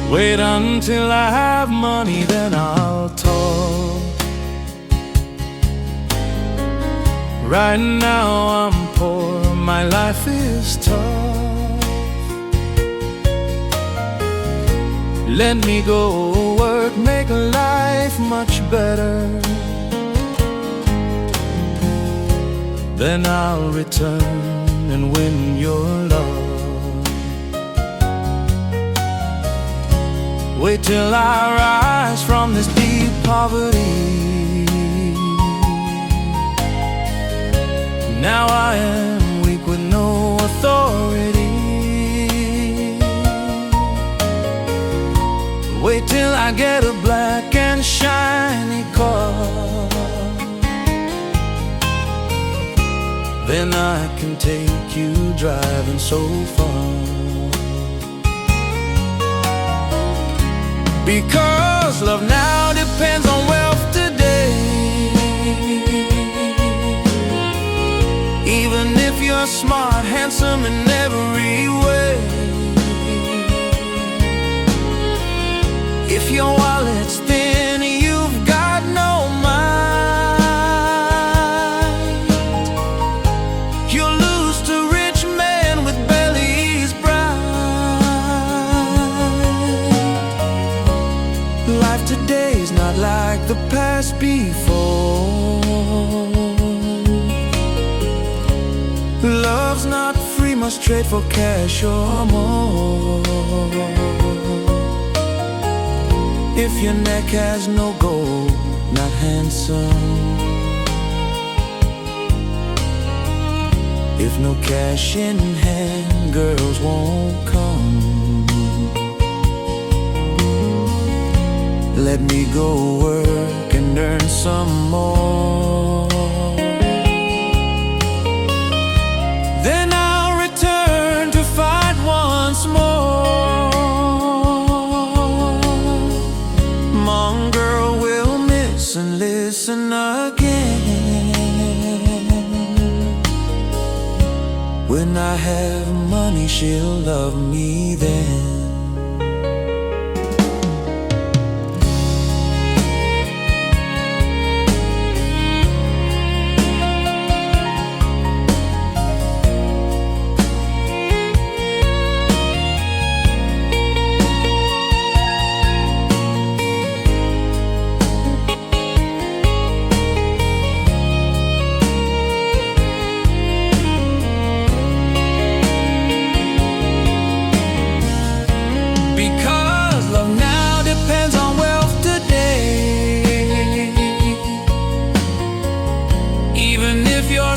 Wait until I have money, then I'll talk. Right now I'm poor, my life is tough. Let me go work, make life much better. Then I'll return and win your love. Wait till I rise from this deep poverty. Now I am weak with no authority. Wait till I get a black and shiny car. Then I can take you driving so far. Because love now depends on wealth today. Even if you're smart, handsome in every way, if your wallet's thin, you've got no mind. You'll lose to rich men with bellies bright. Life today's not like the past before. Love's not free, must trade for cash or more. If your neck has no gold, not handsome. If no cash in hand, girls won't come. Let me go work and earn some more. Then I'll return to fight once more. Mom girl will miss and listen again. When I have money, she'll love me then.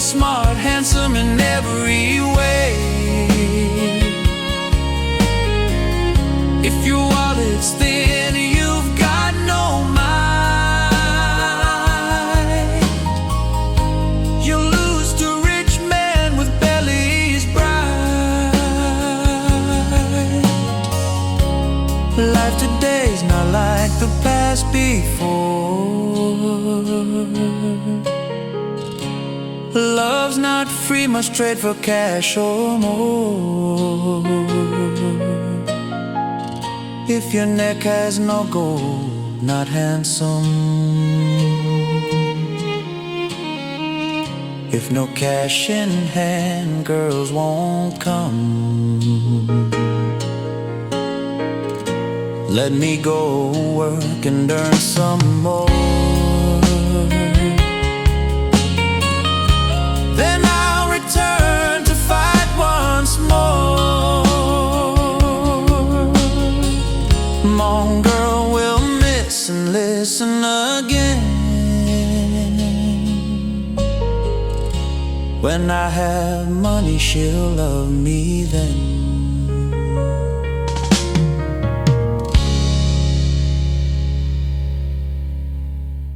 Smart, handsome in every way, if your wallet's thin, you've got no mind. You'll lose to rich men with bellies bright. Life today's not like the past before. Love's not free, must trade for cash or more. If your neck has no gold, not handsome. If no cash in hand, girls won't come. Let me go work and earn some more. Then I'll return to fight once more. Mom girl will miss and listen again. When I have money, she'll love me then.